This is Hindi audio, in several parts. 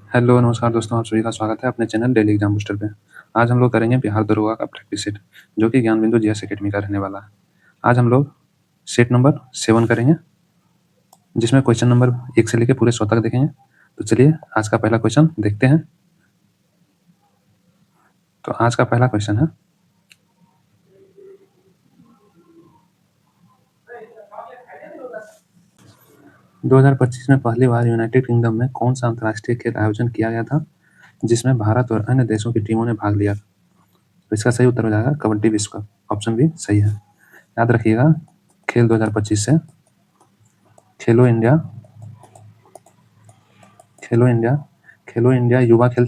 हेलो, नमस्कार दोस्तों, आप सभी का स्वागत है अपने चैनल डेली एग्जाम बूस्टर पे। आज हम लोग करेंगे बिहार दरोगा का प्रैक्टिस सेट, जो कि ज्ञान बिंदु जीएस एकेडमी का रहने वाला है। आज हम लोग सेट नंबर 7 करेंगे, जिसमें क्वेश्चन नंबर 1 से लेकर पूरे 100 तक देखेंगे। तो चलिए आज का पहला क्वेश्चन देखते हैं। तो आज का पहला क्वेश्चन है, दो 2025 में पहली बार यूनाइटेड किंगडम में कौन सा अंतर्राष्ट्रीय खेल आयोजन किया गया था, जिसमें भारत और अन्य देशों की टीमों ने भाग लिया था? तो इसका सही उत्तर हो जाएगा कबड्डी विश्व कप। ऑप्शन भी सही है। याद रखिएगा, खेल 2025 से खेलो इंडिया खेलो इंडिया खेलो इंडिया युवा खेल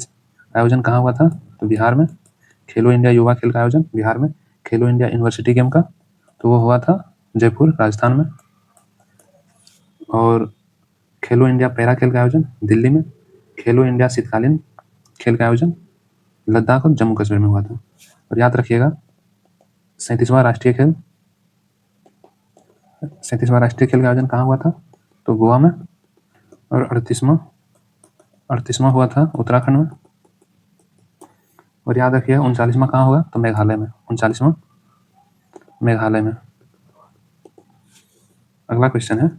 आयोजन कहाँ हुआ था? तो बिहार में। खेलो इंडिया युवा खेल का आयोजन बिहार में। खेलो इंडिया यूनिवर्सिटी गेम का, तो वो हुआ था जयपुर, राजस्थान में। और खेलो इंडिया पैरा खेल का आयोजन दिल्ली में। खेलो इंडिया शीतकालीन खेल का आयोजन लद्दाख और जम्मू कश्मीर में हुआ था। और याद रखिएगा, 37वां राष्ट्रीय खेल 37वां राष्ट्रीय खेल का आयोजन कहाँ हुआ था? तो गोवा में। और 38वां हुआ था उत्तराखंड में। और याद रखिए 39वां कहाँ होगा? तो मेघालय में। 39वां मेघालय में। अगला क्वेश्चन है,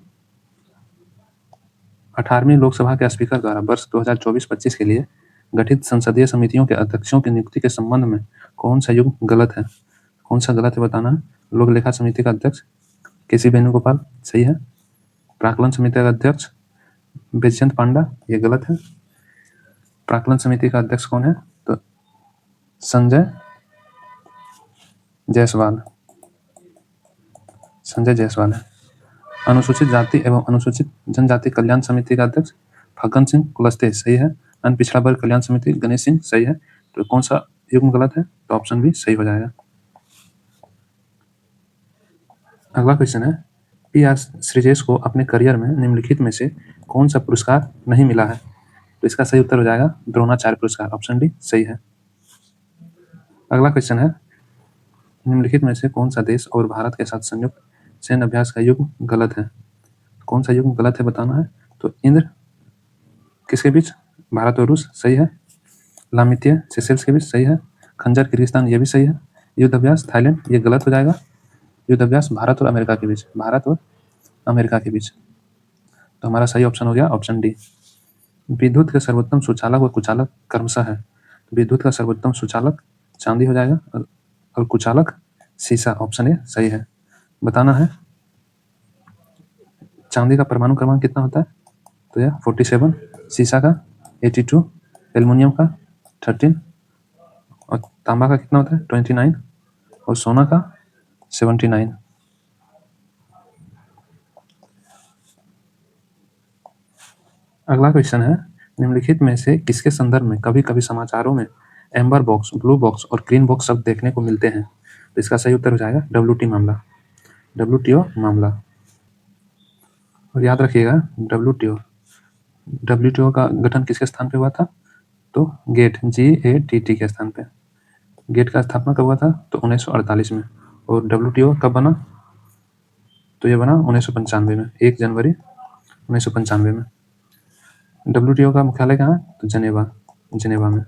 18वीं लोकसभा के स्पीकर द्वारा वर्ष 2024-25 के लिए गठित संसदीय समितियों के अध्यक्षों की नियुक्ति के संबंध में कौन सा युग गलत है? कौन सा गलत है बताना है। लोक लेखा समिति का अध्यक्ष केसी वेणुगोपाल, सही है। प्राक्कलन समिति का अध्यक्ष बैजयंत पांडा, ये गलत है। प्राक्कलन समिति का अध्यक्ष कौन है? तो संजय जायसवाल है। अनुसूचित जाति एवं अनुसूचित जनजाति कल्याण समिति का अध्यक्ष फग्गन सिंह कुलस्ते, सही है। अन्य पिछड़ा वर्ग कल्याण समिति गणेश सिंह, सही है। तो कौन सा युग्म गलत है? तो ऑप्शन भी सही हो जाएगा। अगला क्वेश्चन है, पी आर श्रीजेश को अपने करियर में निम्नलिखित में से कौन सा पुरस्कार नहीं मिला है? तो इसका सही उत्तर हो जाएगा द्रोणाचार्य पुरस्कार। ऑप्शन डी सही है। अगला क्वेश्चन है, निम्नलिखित में से कौन सा देश और भारत के साथ संयुक्त सैन्य अभ्यास का युग गलत है? कौन सा युग गलत है बताना है। तो इंद्र किसके बीच? भारत और रूस, सही है। लामित्य सेशेल्स के बीच, सही है। खंजर किर्गिस्तान, ये भी सही है। युद्ध अभ्यास थाईलैंड, ये गलत हो जाएगा। युद्ध अभ्यास भारत और अमेरिका के बीच, भारत और अमेरिका के बीच। तो हमारा सही ऑप्शन हो गया ऑप्शन डी। विद्युत के सर्वोत्तम सुचालक व कुचालक क्रमशः है। विद्युत का सर्वोत्तम सुचालक चांदी हो जाएगा और कुचालक सीसा। ऑप्शन ए सही है। बताना है, चांदी का परमाणु क्रमांक कितना होता है? तो यह 47, सीसा का 82, एल्युमिनियम का 13 और तांबा का कितना होता है? 29 और सोना का 79। अगला क्वेश्चन है, निम्नलिखित में से किसके संदर्भ में कभी कभी समाचारों में एम्बर बॉक्स, ब्लू बॉक्स और ग्रीन बॉक्स शब्द देखने को मिलते हैं? तो इसका सही उत्तर हो जाएगा डब्ल्यूटी मामला, डब्ल्यूटीओ मामला। और याद रखिएगा, डब्ल्यूटीओ डब्ल्यूटीओ का गठन किसके स्थान पे हुआ था? तो गेट, GATT के स्थान पे। गेट का स्थापना कब हुआ था? तो 1948 में। और डब्ल्यूटीओ कब बना? तो ये बना 1995 में, 1 जनवरी 1995 में। डब्ल्यूटीओ का मुख्यालय कहाँ है? तो जिनेवा में।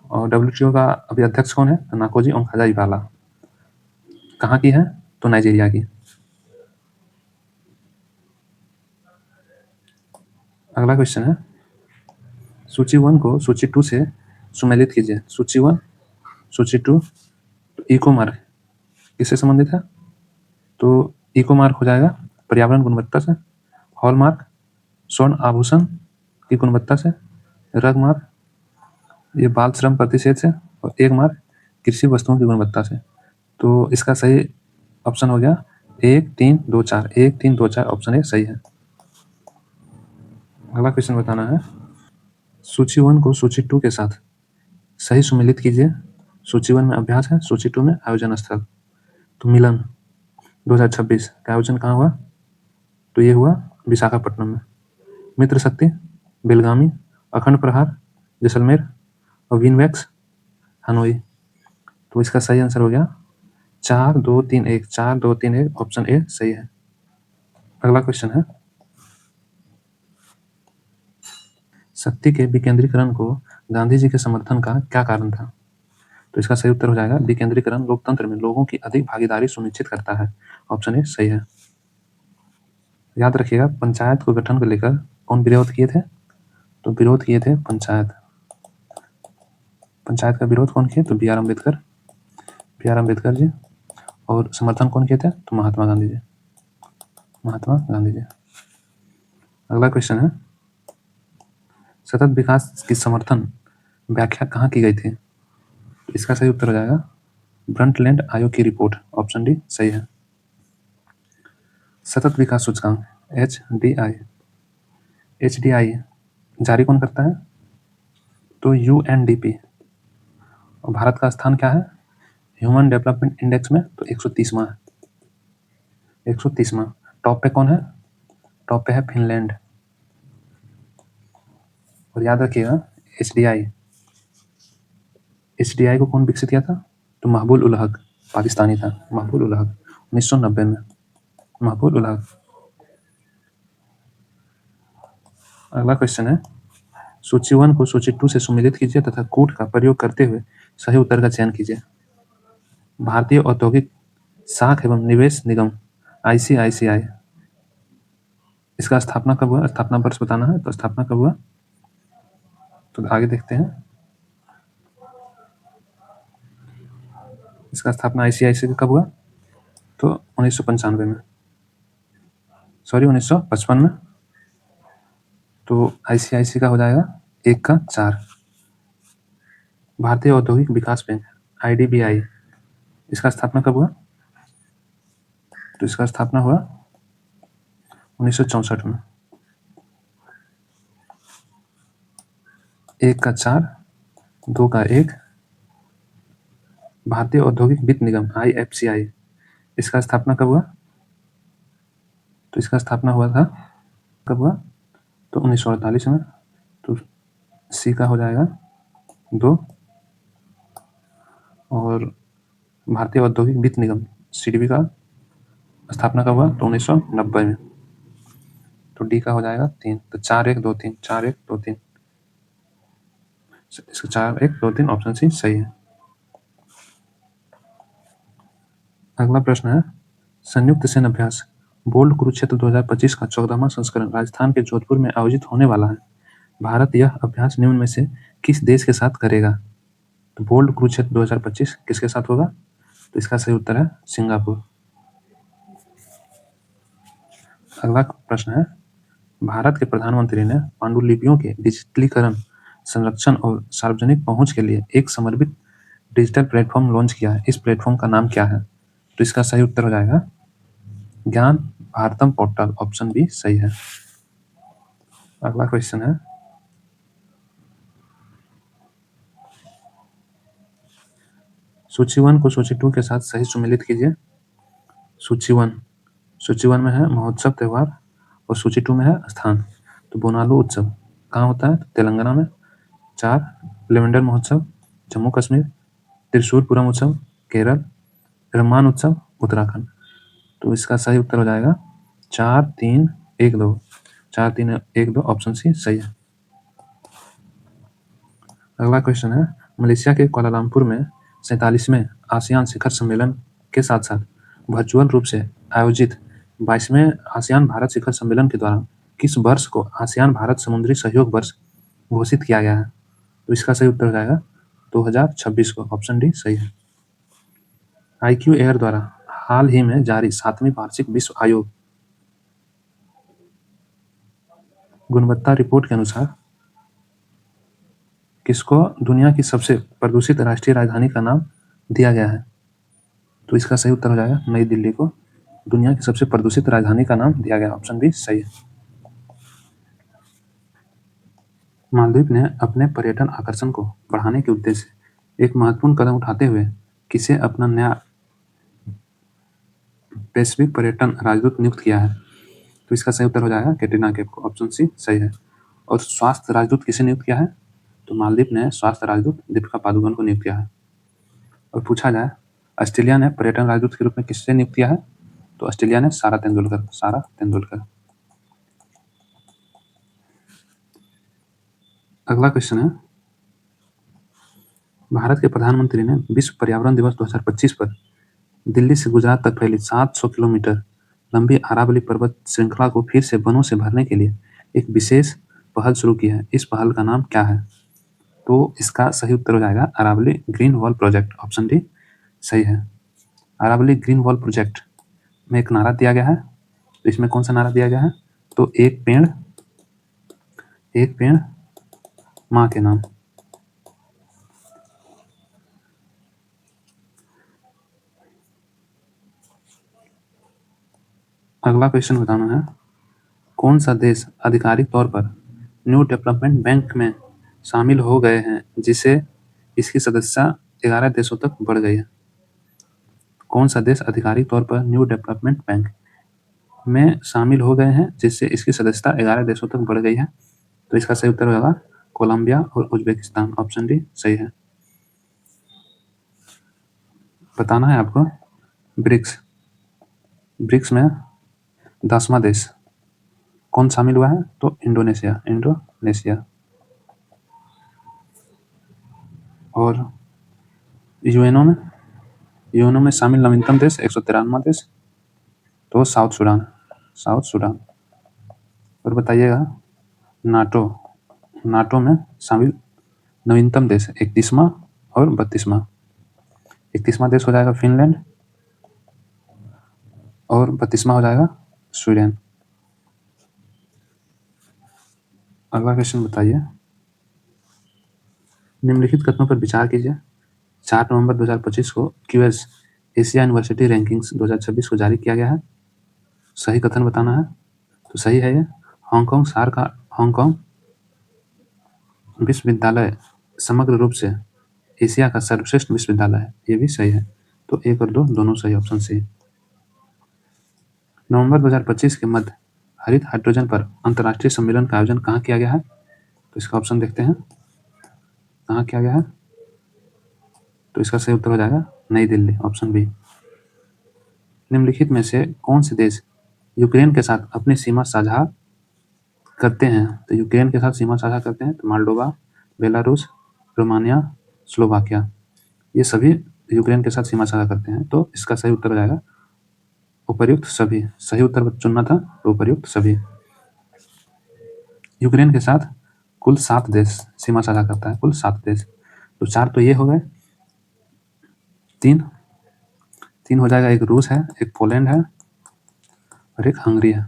और डब्ल्यूटीओ का अभी अध्यक्ष कौन है? तो नाकोजी ओंखाजा इबाला। कहाँ की है? तो नाइजीरिया की। अगला क्वेश्चन है, सूची 1 को सूची 2 से सुमेलित कीजिए। सूची 1, सूची 2। तो इको मार्क किससे संबंधित है? तो इको मार्क हो जाएगा पर्यावरण गुणवत्ता से। हॉल मार्क स्वर्ण आभूषण की गुणवत्ता से। रग मार्क ये बाल श्रम प्रतिषेध से। और एक मार्क कृषि वस्तुओं की गुणवत्ता से। तो इसका सही ऑप्शन हो गया 1 3 2 4। 1 3 2 4 ऑप्शन ए सही है। अगला क्वेश्चन बताना है, सूची 1 को सूची 2 के साथ सही सुमेलित कीजिए। सूची 1 में अभ्यास है, सूची 2 में आयोजन स्थल। तो मिलन 2026 का आयोजन कहाँ हुआ? तो ये हुआ विशाखापट्टनम में। मित्र शक्ति बेलगामी, अखंड प्रहार जैसलमेर और विनवैक्स हनोई। तो इसका सही आंसर हो गया 4 2 3 1। 4 2 3 1 ऑप्शन ए सही है। अगला क्वेश्चन है, शक्ति के विकेंद्रीकरण को गांधी जी के समर्थन का क्या कारण था? तो इसका सही उत्तर हो जाएगा विकेंद्रीकरण लोकतंत्र में लोगों की अधिक भागीदारी सुनिश्चित करता है। ऑप्शन ए सही है। याद रखिएगा पंचायत को गठन को लेकर कौन विरोध किए थे? तो विरोध किए थे पंचायत का विरोध कौन किए? तो बी आर अम्बेडकर जी। और समर्थन कौन किए थे? तो महात्मा गांधी जी। अगला क्वेश्चन है सतत विकास की समर्थन व्याख्या कहाँ की गई थी? इसका सही उत्तर हो जाएगा ब्रंटलैंड आयोग की रिपोर्ट। ऑप्शन डी सही है। सतत विकास सूचकांक एच डी आई जारी कौन करता है? तो यूएनडीपी। और भारत का स्थान क्या है ह्यूमन डेवलपमेंट इंडेक्स में? तो 130वां है। 130वां। टॉप पे कौन है? टॉप पे है फिनलैंड। और याद रखिएगा एचडीआई को कौन विकसित किया था? तो महबूब उल हक पाकिस्तानी था। महबूब उल हक 1990 में। महबूब उल हक। अगला क्वेश्चन है सूची 1 को सूची 2 से सुमेलित कीजिए तथा कूट का प्रयोग करते हुए सही उत्तर का चयन कीजिए। भारतीय औद्योगिक साख एवं निवेश निगम आईसीआईसीआई इसका स्थापना कब हुआ? स्थापना वर्ष बताना है। तो स्थापना कब हुआ? तो आगे देखते हैं। इसका स्थापना आईसीआईसीआई कब हुआ? तो 1995 में। सॉरी 1955 में। तो आईसीआईसी का हो जाएगा 1 का 4। भारतीय औद्योगिक विकास बैंक आईडीबीआई इसका स्थापना कब हुआ? तो इसका स्थापना हुआ 1964 में। 1 का 4 2 का 1। भारतीय औद्योगिक वित्त निगम आईएफसीआई इसका स्थापना कब हुआ? तो इसका स्थापना हुआ था कब हुआ? तो 1948 में। तो सी का हो जाएगा 2। और भारतीय औद्योगिक वित्त निगम सीडीबी का स्थापना कब हुआ? तो 1990 में। तो डी का हो जाएगा 3। तो 4 1 2 3 4 1 2 3 इसका 4 1 2 3 ऑप्शन सी सही है। अगला प्रश्न है संयुक्त सेना अभ्यास बोल्ड कुरुक्षेत्र 2025 का 14वां संस्करण राजस्थान के जोधपुर में आयोजित होने वाला है। भारत यह अभ्यास निम्न में से किस देश के साथ करेगा? तो बोल्ड कुरुक्षेत्र 2025 किसके साथ होगा? तो इसका सही उत्तर है सिंगापुर। अगला प्रश्न है भारत के प्रधानमंत्री ने पांडुलिपियों के डिजिटलीकरण संरक्षण और सार्वजनिक पहुंच के लिए एक समर्पित डिजिटल प्लेटफॉर्म लॉन्च किया है। इस प्लेटफॉर्म का नाम क्या है? तो इसका सही उत्तर हो जाएगा ज्ञान भारतम पोर्टल। ऑप्शन बी सही है। अगला क्वेश्चन है सूची 1 को सूची 2 के साथ सही सुमेलित कीजिए। सूची 1 में है महोत्सव त्योहार और सूची 2 में है स्थान। तो बोनालू उत्सव कहाँ होता है? तो तेलंगाना में। 4 लेवेंडर महोत्सव जम्मू कश्मीर। त्रिशूरपुरम उत्सव केरल। रम्मान उत्सव उत्तराखंड। तो इसका सही उत्तर हो जाएगा 4 3 1 2। 4 3 1 2 ऑप्शन सी सही है। अगला क्वेश्चन है मलेशिया के कुआलालंपुर में 47वें आसियान शिखर सम्मेलन के साथ साथ वर्चुअल रूप से आयोजित 22वें आसियान भारत शिखर सम्मेलन के दौरान किस वर्ष को आसियान भारत समुद्री सहयोग वर्ष घोषित किया गया है? तो इसका सही उत्तर हो जाएगा 2026 को। ऑप्शन डी सही है। आईक्यू एयर द्वारा हाल ही में जारी 7वीं वार्षिक विश्व आयोग गुणवत्ता रिपोर्ट के अनुसार किसको दुनिया की सबसे प्रदूषित राष्ट्रीय राजधानी का नाम दिया गया है? तो इसका सही उत्तर हो जाएगा नई दिल्ली को दुनिया की सबसे प्रदूषित राजधानी का नाम दिया गया। ऑप्शन बी सही है। मालदीव ने अपने पर्यटन आकर्षण को बढ़ाने के उद्देश्य से एक महत्वपूर्ण कदम उठाते हुए किसे अपना नया वैश्विक पर्यटन राजदूत नियुक्त किया है? तो इसका सही उत्तर हो जाएगा कैटरीना कैफ को। ऑप्शन सी सही है। और स्वास्थ्य राजदूत किसे नियुक्त किया है? तो मालदीव ने स्वास्थ्य राजदूत दीपिका पादुकोण को नियुक्त किया है। और पूछा जाए ऑस्ट्रेलिया ने पर्यटन राजदूत के रूप में किससे नियुक्त किया है? तो ऑस्ट्रेलिया ने सारा तेंदुलकर। अगला क्वेश्चन है, भारत के प्रधानमंत्री ने विश्व पर्यावरण दिवस 2025 पर दिल्ली से गुजरात तक फैली 700 किलोमीटर लंबी अरावली पर्वत श्रृंखला को फिर से वनों से भरने के लिए एक विशेष पहल शुरू की है। इस पहल का नाम क्या है? तो इसका सही उत्तर हो जाएगा Aravalli green wall project. Option D सही है। अरावली ग्रीन वॉल प्रोजेक्ट में एक नारा दिया गया है, तो इसमें कौन सा नारा दिया गया है? तो एक पेड़ माँ के नाम। अगला क्वेश्चन बताना है, कौन सा देश आधिकारिक तौर पर न्यू डेवलपमेंट बैंक में शामिल हो गए हैं जिसे इसकी सदस्यता 11 देशों तक बढ़ गई है? कौन सा देश आधिकारिक तौर पर न्यू डेवलपमेंट बैंक में शामिल हो गए हैं जिससे इसकी सदस्यता 11 देशों तक बढ़ गई है? तो इसका सही उत्तर होगा कोलंबिया और उज्बेकिस्तान। ऑप्शन डी सही है। बताना है आपको ब्रिक्स में 10वां देश कौन शामिल हुआ है? तो इंडोनेशिया। और यूएनओ में शामिल नवीनतम देश 193वां देश, तो साउथ सूडान। और बताइएगा, नाटो में शामिल नवीनतम देश 31वां और 32वां। 31वां देश हो जाएगा फिनलैंड और 32वां हो जाएगा स्वीडन। अगला क्वेश्चन बताइए, निम्नलिखित कथनों पर विचार कीजिए। 4 नवंबर 2025 को क्यूएस एशिया यूनिवर्सिटी रैंकिंग्स 2026 को जारी किया गया है। सही कथन बताना है। तो सही है ये। हांगकांग विश्वविद्यालय समग्र रूप से एशिया का सर्वश्रेष्ठ विश्वविद्यालय है, ये भी सही है। तो 1 और 2 दोनों सही, ऑप्शन सी। नवंबर 2025 के मध्य हरित हाइड्रोजन पर अंतर्राष्ट्रीय सम्मेलन का आयोजन कहाँ किया गया है? तो इसका ऑप्शन देखते हैं, कहाँ किया गया है? तो इसका सही उत्तर हो जाएगा नई दिल्ली। Option B. निम्नलिखित में से कौन से देश यूक्रेन के साथ अपनी सीमा साझा करते हैं? तो यूक्रेन के साथ सीमा साझा करते हैं तो मोल्डोवा, बेलारूस, रोमानिया, स्लोवाकिया, ये सभी यूक्रेन के साथ सीमा साझा करते हैं। तो इसका सही उत्तर हो जाएगा उपर्युक्त सभी। सही उत्तर चुनना था, तो उपर्युक्त सभी। यूक्रेन के साथ कुल 7 देश सीमा साझा करता है, कुल 7 देश। तो 4 तो ये हो गए, 3 हो जाएगा, एक रूस है, एक पोलैंड है और एक हंगरी है।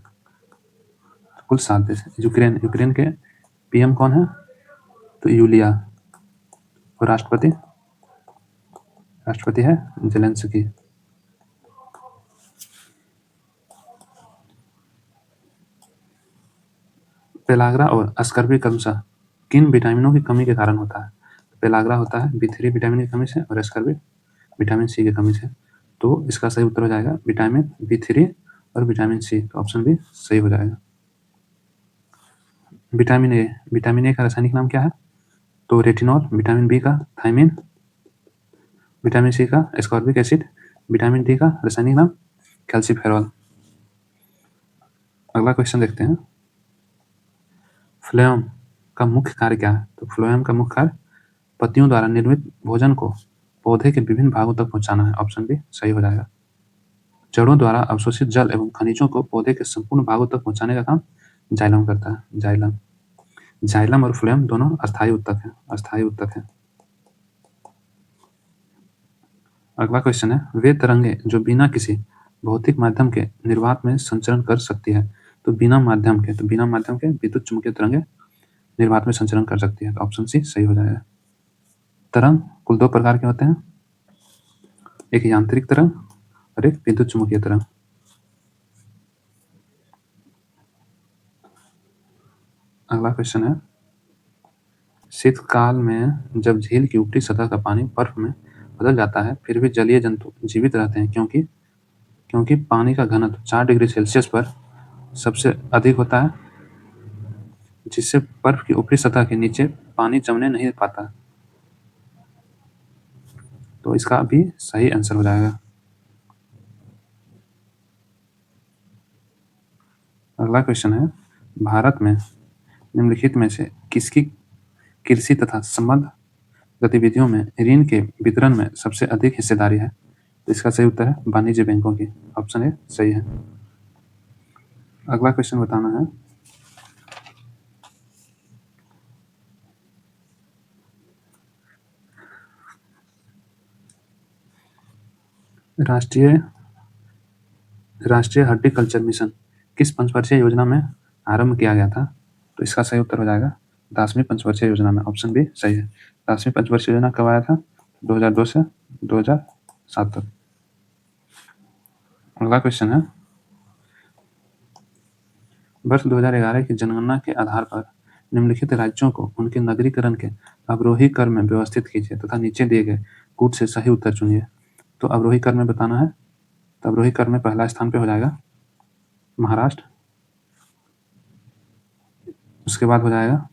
कुल 7 देश। यूक्रेन के पीएम कौन है? तो यूलिया। और राष्ट्रपति है जेलेंस्की। पेलाग्रा और स्कर्वी क्रमशः किन विटामिनों की कमी के कारण होता है? पेलाग्रा होता है B3 विटामिन की कमी से और स्कर्वी विटामिन सी की कमी से। तो इसका सही उत्तर हो जाएगा विटामिन B3 और विटामिन सी। तो ऑप्शन बी सही हो जाएगा। विटामिन ए का रासायनिक नाम क्या है? तो रेटिनॉल। विटामिन बी का थायमिन। विटामिन सी का एस्कॉर्बिक एसिड। विटामिन डी का रासायनिक नाम कैल्सिफेरॉल। अगला क्वेश्चन देखते हैं, फ्लोएम का मुख्य कार्य क्या है? तो फ्लोएम का मुख्य कार्य पत्तियों द्वारा निर्मित भोजन को पौधे के विभिन्न भागों तक पहुंचाना है। ऑप्शन बी सही हो जाएगा। जड़ों द्वारा अवशोषित जल एवं खनिजों को पौधे के संपूर्ण भागों तक पहुंचाने का काम जाइलम करता है। जाइलम और फ्लोएम दोनों अस्थायी उत्तक है। अगला क्वेश्चन है, वे तरंगे जो बिना किसी भौतिक माध्यम के निर्वात में संचरण कर सकती है। तो बिना माध्यम के विद्युत चुम्बकीय तरंगे निर्वात में संचरण कर सकती है। तो ऑप्शन सी सही हो जाएगा। तरंग कुल 2 प्रकार के होते हैं, एक यांत्रिक तरंग और एक विद्युत चुम्बकीय तरंग। अगला क्वेश्चन है, शीतकाल में जब झील की ऊपरी सतह का पानी बर्फ में बदल जाता है फिर भी जलीय जंतु जीवित रहते हैं, क्योंकि पानी का घनत्व 4 डिग्री सेल्सियस पर सबसे अधिक होता है, जिससे बर्फ की ऊपरी सतह के नीचे पानी जमने नहीं पाता। तो इसका भी सही आंसर हो जाएगा। अगला क्वेश्चन है, भारत में निम्नलिखित में से कृषि तथा संबद्ध गतिविधियों में ऋण के वितरण में सबसे अधिक हिस्सेदारी है? तो इसका सही उत्तर है वाणिज्य बैंकों की। ऑप्शन ए सही है। अगला क्वेश्चन बताना है। राष्ट्रीय राष्ट्रीय हॉर्टिकल्चर मिशन किस पंचवर्षीय योजना में आरंभ किया गया था? तो इसका सही उत्तर हो जाएगा 10वीं पंचवर्षीय योजना में। ऑप्शन बी सही है। 10वीं पंचवर्षीय योजना कब आया था? 2002 से 2007 तक। अगला क्वेश्चन है, वर्ष 2011 की जनगणना के आधार पर निम्नलिखित राज्यों को उनके नगरीकरण के अवरोही क्रम में व्यवस्थित कीजिए तथा नीचे दिए गए कूट से सही उत्तर चुनिए। तो अवरोही क्रम में बताना है। तो अवरोही क्रम में पहला स्थान पे हो जाएगा महाराष्ट्र, उसके बाद हो जाएगा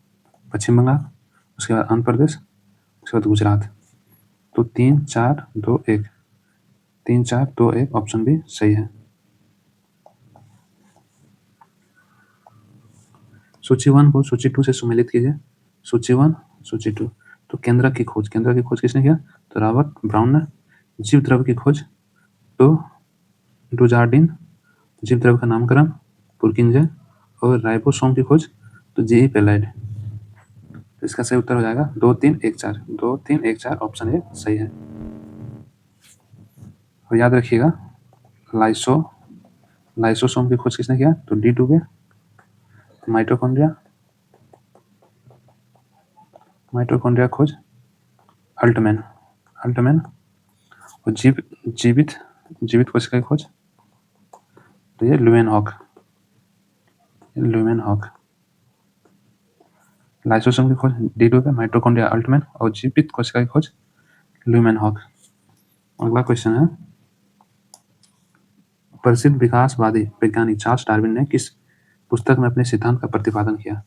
पश्चिम बंगाल, उसके बाद आंध्र प्रदेश, उसके बाद गुजरात। तो 3 4 2 1 3 4 2 1 ऑप्शन बी सही है। सूची 1 को सूची 2 से सुमेलित कीजिए। सूची 1 सूची 2। तो केंद्र की खोज किसने किया? तो रॉबर्ट ब्राउन ने। जीव द्रव्य की खोज तो डुजार्डिन। जीव द्रव्य का नामकरण पुरकिंजे। और राइबोसोम की खोज तो जी पेलाइड। तो इसका सही उत्तर हो जाएगा 2 3 1 4। 2 3 1 4 ऑप्शन ए सही है। और याद रखिएगा लाइसोसोम की खोज किसने किया? तो D2 के। माइटोकॉन्ड्रिया खोज अल्टमैन। और जीवित कोशिका की खोज तो ये ल्यूमेनहॉक। लाइसोसोम की खोज D2 पे, माइटोकॉन्ड्रिया अल्टमैन और जीवित कोशिका की खोज ल्यूमेनहॉक। अगला क्वेश्चन है, प्रसिद्ध विकासवादी वैज्ञानिक चार्ल्स डार्विन ने किस पुस्तक में अपने सिद्धांत का प्रतिपादन किया?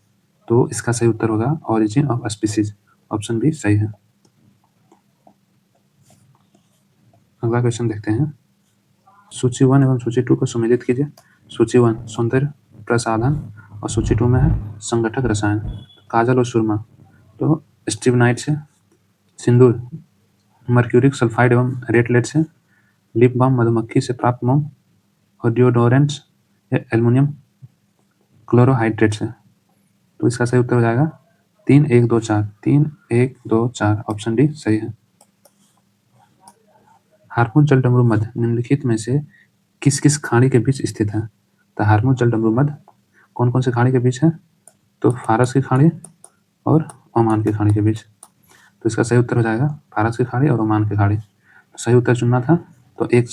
तो इसका सही उत्तर होगा origin of species. Option B सही है। अगला क्वेश्चन देखते हैं। सूची 1 एवं सूची 2 को सम्मिलित कीजिए। सूची 1 सौंदर्य प्रसाधन और सूची 2 में है संगठक रसायन। काजल और सुरमा तो स्टिवनाइट से, सिंदूर मर्क्यूरिक सल्फाइड एवं रेड लेड से, लिप बाम मधुमक्खी से प्राप्त मोम और डिओडोरेंट्स एल्युमिनियम क्लोरोहाइड्रेट से। तो इसका सही उत्तर हो जाएगा 3 1 2 4। 3 1 2 4 ऑप्शन डी सही है। हार्मोन जल डमरू मध्य निम्नलिखित में से किस किस खाड़ी के बीच स्थित है? तो हार्मोन जल डमरू मध्य कौन कौन से खाड़ी के बीच है? तो फारस की खाड़ी और ओमान की खाड़ी के बीच। तो इसका सही उत्तर हो जाएगा फारस की खाड़ी और ओमान की खाड़ी। तो सही उत्तर चुनना था तो 1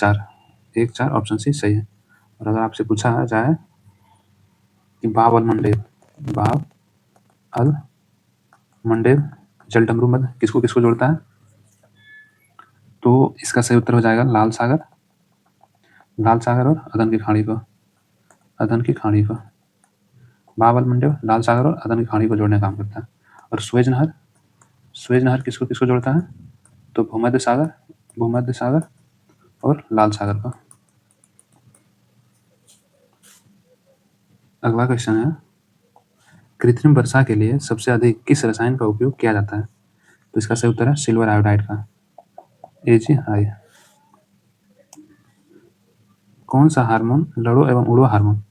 4 ऑप्शन सी सही है। और अगर आपसे पूछा जाए कि बाब अल मंडेव जल डमरू मध्य किसको किसको जोड़ता है? तो इसका सही उत्तर हो जाएगा लाल सागर और अदन की खाड़ी को। बाब अल मंडेव लाल सागर और अदन की खाड़ी को जोड़ने का काम करता है। और स्वेज नहर किसको किसको जोड़ता है? तो भूमध्य सागर और लाल सागर को। अगला क्वेश्चन है, कृत्रिम वर्षा के लिए सबसे अधिक किस रसायन का उपयोग किया जाता है? तो इसका सही उत्तर है सिल्वर आयोडाइड का, AgI। कौन सा हार्मोन लड़ो एवं उड़ो हार्मोन,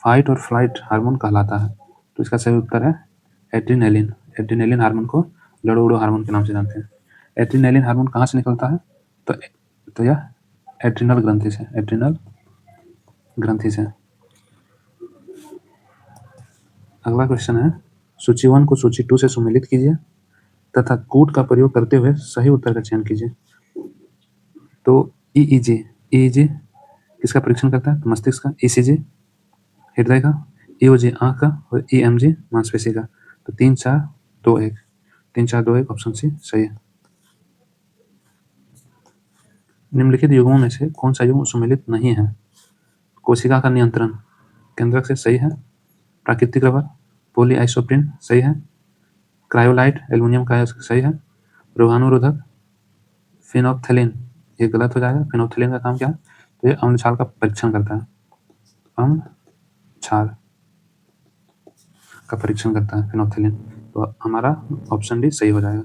फाइट और फ्लाइट हार्मोन कहलाता है? तो इसका सही उत्तर है एड्रीनलिन हार्मोन को लड़ो उड़ो हार्मोन के नाम से जानते हैं। एड्रीनलिन हार्मोन कहाँ से निकलता है? तो यह एड्रिनल ग्रंथि से। अगला क्वेश्चन है, सूची 1 को सूची 2 से सम्मिलित कीजिए तथा कूट का प्रयोग करते हुए सही उत्तर का चयन कीजिए। तो EEG किसका परीक्षण करता है? तो मस्तिष्क का। ECG हृदय का। EOG आंख का और EMG मांसपेशी का। तो 3 4 2 1 ऑप्शन सी सही है। निम्नलिखित युग्मों में से कौन सा युग्म सम्मिलित नहीं है? कोशिका का नियंत्रण केंद्रक से सही है। प्राकृतिक रबर पॉलीआइसोप्रीन सही है। क्रायोलाइट एल्युमिनियम का सही है। रोगाणुरोधक फिनोप्थेलिन ये गलत हो जाएगा। फिनोप्थेलिन का काम क्या है? तो ये अम्ल क्षार का परीक्षण करता है। अम्ल क्षार का परीक्षण करता है फिनोप्थेलिन। तो हमारा ऑप्शन डी सही हो जाएगा।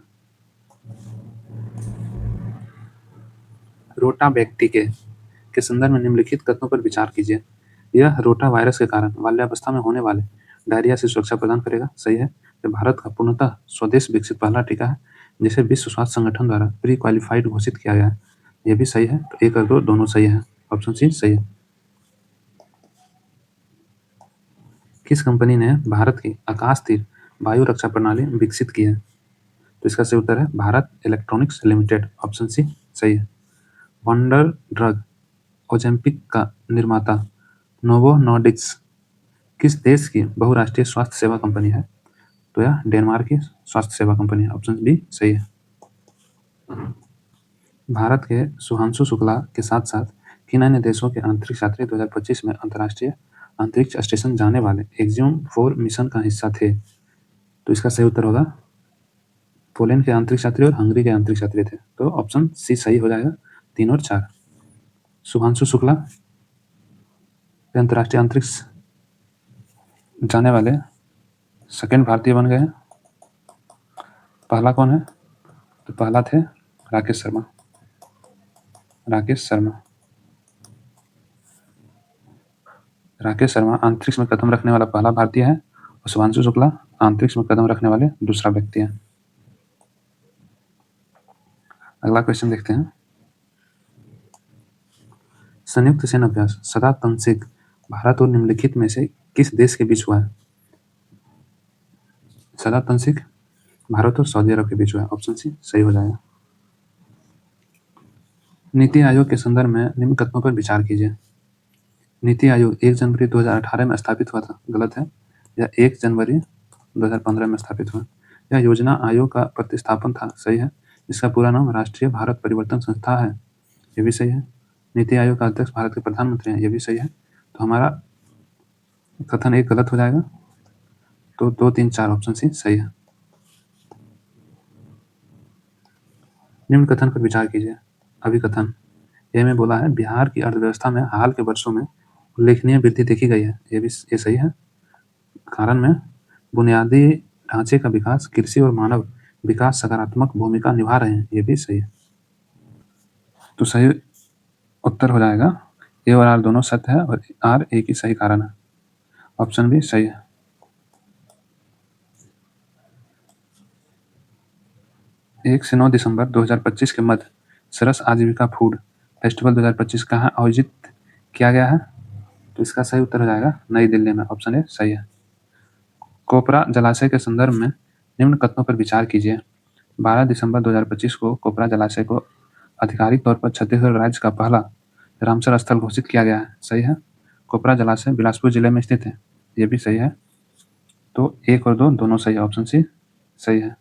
रोटा व्यक्ति के संदर्भ में निम्नलिखित कथनों पर विचार कीजिए। यह रोटा वायरस के कारण बाल्यावस्था में होने वाले डायरिया से सुरक्षा प्रदान करेगा। सही है। यह भारत का पूर्णतः स्वदेश विकसित पहला टीका है जिसे विश्व स्वास्थ्य संगठन द्वारा प्री क्वालिफाइड घोषित किया गया है। यह भी सही है। तो 1 और 2 दोनों सही है। ऑप्शन सी सही है। किस कंपनी ने भारत की आकाश तीर वायु रक्षा प्रणाली विकसित की है? तो इसका सही उत्तर है Bharat electronics limited. Option C सही है। वंडर ड्रग ओजेम्पिक का निर्माता नोवो नॉर्डिक्स किस देश की बहुराष्ट्रीय स्वास्थ्य सेवा कंपनी है? तो यह डेनमार्क की स्वास्थ्य सेवा कंपनी है। ऑप्शन बी सही है। भारत के सुधांशु शुक्ला के साथ साथ किन अन्य देशों के अंतरिक्ष यात्री 2025 में अंतर्राष्ट्रीय अंतरिक्ष स्टेशन जाने वाले एक्सियम 4 मिशन का हिस्सा थे? तो इसका सही उत्तर होगा पोलैंड के अंतरिक्ष यात्री और हंगरी के अंतरिक्ष यात्री थे। तो ऑप्शन सी सही हो जाएगा। 3 और 4। शुभांशु शुक्ला अंतर्राष्ट्रीय अंतरिक्ष जाने वाले सेकंड भारतीय बन गए हैं। पहला कौन है? तो पहला थे राकेश शर्मा। राकेश शर्मा अंतरिक्ष में कदम रखने वाला पहला भारतीय है और शुभांशु शुक्ला अंतरिक्ष में कदम रखने वाले दूसरा व्यक्ति है। अगला क्वेश्चन देखते हैं। संयुक्त सैन्य अभ्यास सदा तंसिक भारत और निम्नलिखित में से किस देश के बीच हुआ है? सदा तंसिक भारत और सऊदी अरब के बीच हुआ है। ऑप्शन सी सही हो जाएगा। नीति आयोग के संदर्भ में निम्न कथनों पर विचार कीजिए। नीति आयोग 1 जनवरी 2018 में स्थापित हुआ था। गलत है। यह 1 जनवरी 2015 में स्थापित हुआ। यह योजना आयोग का प्रतिस्थापन था। सही है। इसका पूरा नाम राष्ट्रीय भारत परिवर्तन संस्था है। ये भी सही है। नीति आयोग का अध्यक्ष भारत के प्रधानमंत्री हैं। ये भी सही है। तो हमारा कथन 1 गलत हो जाएगा। तो 2, 3, 4 ऑप्शन सी सही है। निम्न कथन पर विचार कीजिए। अभिकथन ये में बोला है बिहार की अर्थव्यवस्था में हाल के वर्षों में उल्लेखनीय वृद्धि देखी गई है। ये सही है। कारण में बुनियादी ढांचे का विकास, कृषि और मानव विकास सकारात्मक भूमिका निभा रहे हैं। ये भी सही है। तो सही उत्तर हो जाएगा ए और आर दोनों सत्य है और आर एक ही सही कारण है। ऑप्शन बी सही है। 1 से 9 दिसंबर 2025 के मध्य सरस आजीविका फूड फेस्टिवल 2025 कहाँ आयोजित किया गया है? तो इसका सही उत्तर हो जाएगा नई दिल्ली में। ऑप्शन ए सही है। कोपरा जलाशय के संदर्भ में निम्न कथनों पर विचार कीजिए। 12 दिसंबर 2025 को कोपरा जलाशय को आधिकारिक तौर पर छत्तीसगढ़ राज्य का पहला रामसर स्थल घोषित किया गया है। सही है। कोपरा जलाशय बिलासपुर जिले में स्थित है। ये भी सही है। तो 1 और 2 दोनों सही है। ऑप्शन सी सही है।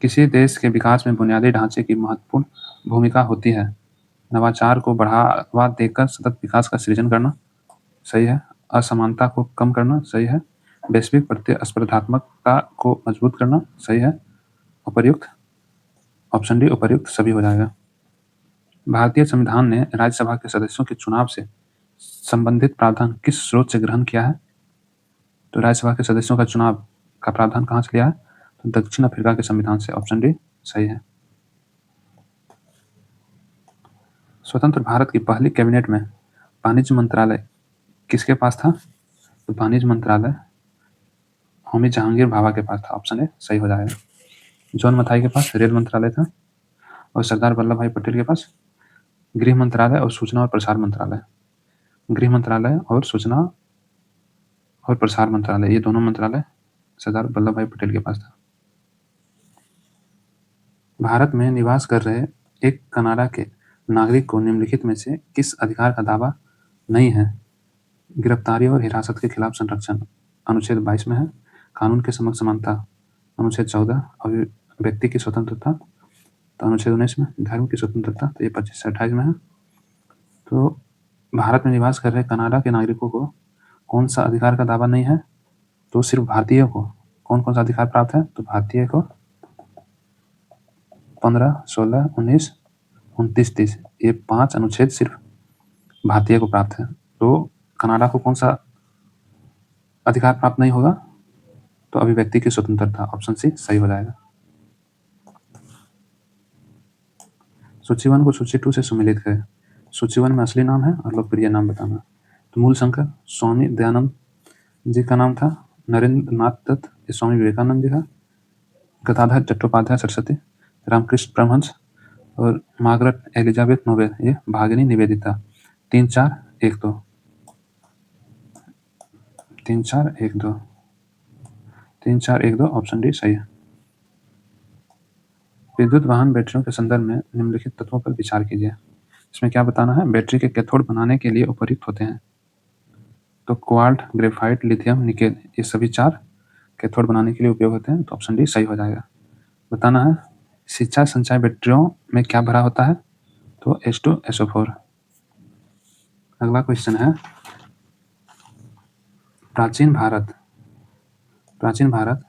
किसी देश के विकास में बुनियादी ढांचे की महत्वपूर्ण भूमिका होती है। नवाचार को बढ़ावा देकर सतत विकास का सृजन करना। सही है। असमानता को कम करना। सही है। वैश्विक प्रतिस्पर्धात्मकता को मजबूत करना। सही है। उपर्युक्त ऑप्शन डी उपर्युक्त सभी हो जाएगा। भारतीय संविधान ने राज्यसभा के सदस्यों के चुनाव से संबंधित प्रावधान किस स्रोत से ग्रहण किया है? तो राज्यसभा के सदस्यों का चुनाव का प्रावधान कहाँ से लिया है? तो दक्षिण अफ्रीका के संविधान से। ऑप्शन डी सही है। स्वतंत्र भारत की पहली कैबिनेट में वाणिज्य मंत्रालय किसके पास था? तो वाणिज्य मंत्रालय होमी जहांगीर भाभा के पास था। ऑप्शन ए सही हो जाएगा। जॉन मथाई के पास रेल मंत्रालय था और सरदार वल्लभ भाई पटेल के पास गृह मंत्रालय और सूचना और प्रसार मंत्रालय। गृह मंत्रालय और सूचना और प्रसार मंत्रालय ये दोनों मंत्रालय सरदार वल्लभ भाई पटेल के पास था। भारत में निवास कर रहे एक कनाडा के नागरिक को निम्नलिखित में से किस अधिकार का दावा नहीं है? गिरफ्तारी और हिरासत के खिलाफ संरक्षण अनुच्छेद 22 में है। कानून के समक्ष समानता अनुच्छेद 14। अभिव्यक्ति की स्वतंत्रता तो अनुच्छेद 19 में। धर्म की स्वतंत्रता तो ये 25 से 28 में है। तो भारत में निवास कर रहे कनाडा के नागरिकों को कौन सा अधिकार का दावा नहीं है? तो सिर्फ भारतीय को कौन कौन सा अधिकार प्राप्त है? तो भारतीय को 15, 16, 19, 29, 30 ये 5 अनुच्छेद सिर्फ भारतीय को प्राप्त है। तो कनाडा को कौन सा अधिकार प्राप्त नहीं होगा? तो अभिव्यक्ति की स्वतंत्रता, ऑप्शन सी सही हो जाएगा। सूची 1 को सूची 2 से सुमेलित करें। सूची 1 में असली नाम है और लोकप्रिय नाम बताना। तो मूल शंकर स्वामी दयानंद जी का नाम था। नरेंद्र नाथ दत्त ये स्वामी विवेकानंद जी का। गदाधर चट्टोपाध्याय सरस्वती रामकृष्ण परमहंस। और मार्गरेट एलिजाबेथ नोबेल ये भागिनी निवेदिता। 3-4-1-2 3-4-1-2 3-4-1-2 ऑप्शन डी सही है। विद्युत वाहन बैटरियों के संदर्भ में निम्नलिखित तत्वों पर विचार कीजिए। इसमें क्या बताना है? बैटरी के कैथोड बनाने के लिए उपयुक्त होते हैं। तो क्वार्ट, ग्रेफाइट, लिथियम, निकेल ये सभी 4 कैथोड बनाने के लिए उपयोग होते हैं। तो ऑप्शन डी सही हो जाएगा। बताना है शिक्षा संचय बैटरियों में क्या भरा होता है? तो H2SO4। अगला क्वेश्चन है प्राचीन भारत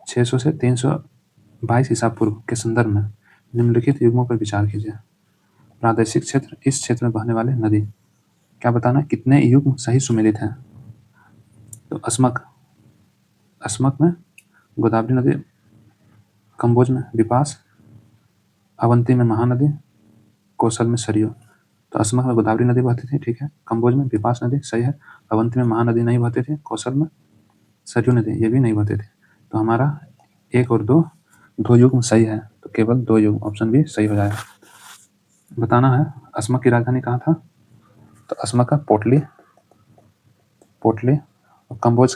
600 से 322 ईसा पूर्व के संदर्भ में निम्नलिखित युग्मों पर विचार कीजिए। प्रादेशिक क्षेत्र, इस क्षेत्र में बहने वाले नदी। क्या बताना है? कितने युग्म सही सुमेलित हैं? तो अस्मक में गोदावरी नदी, कंबोज में विपास, अवंती में महानदी, कौशल में सरयू। तो अस्मक में गोदावरी नदी बहती थी, ठीक है। कंबोज में विपास नदी सही है। अवंती में महानदी नहीं बहती थी। कौशल में सरयू नदी ये भी नहीं बहती थी। तो हमारा 1 और 2 युग्म सही है। तो केवल 2 युग्म, ऑप्शन बी सही हो जाएगा। बताना है अस्मक की राजधानी कहाँ था? तो अस्मक का पोटली, और कंबोज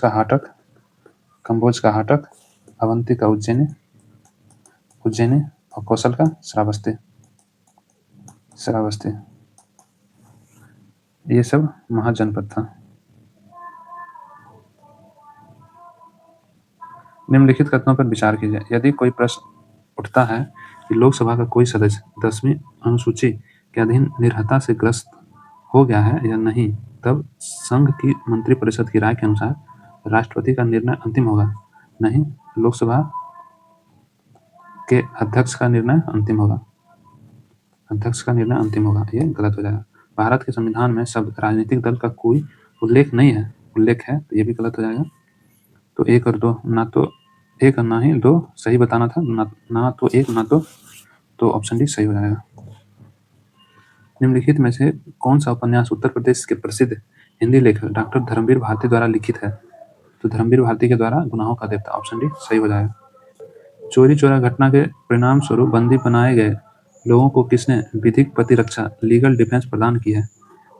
का हाटक, अवंती का उज्जैनी, और कौशल का श्रावस्ती। ये सब महाजनपद था। निम्नलिखित कथनों पर विचार कीजिए। यदि कोई प्रश्न उठता है कि लोकसभा का कोई सदस्य 10वीं अनुसूची के अधीन निर्हता से ग्रस्त हो गया है या नहीं, तब संघ की मंत्रिपरिषद की राय के अनुसार राष्ट्रपति का निर्णय अंतिम होगा। नहीं, लोकसभा के अध्यक्ष का निर्णय अंतिम होगा। ये गलत हो जाएगा। भारत के संविधान में शब्द राजनीतिक दल का कोई उल्लेख नहीं है। उल्लेख है तो ये भी गलत हो जाएगा। तो 1 और 2 ना तो 1 और ना ही 2 सही बताना था। ना तो 1 ना 2, तो ऑप्शन डी सही हो जाएगा। निम्नलिखित में से कौन सा उपन्यास उत्तर प्रदेश के प्रसिद्ध हिंदी लेखक डॉक्टर धर्मवीर भारती द्वारा लिखित है? तो धर्मवीर भारती के द्वारा गुनाहों का देवता, ऑप्शन डी सही हो जाएगा। चोरी चोरा घटना के परिणाम स्वरूप बंदी बनाए गए लोगों को किसने विधिक प्रतिरक्षा, लीगल डिफेंस प्रदान की है?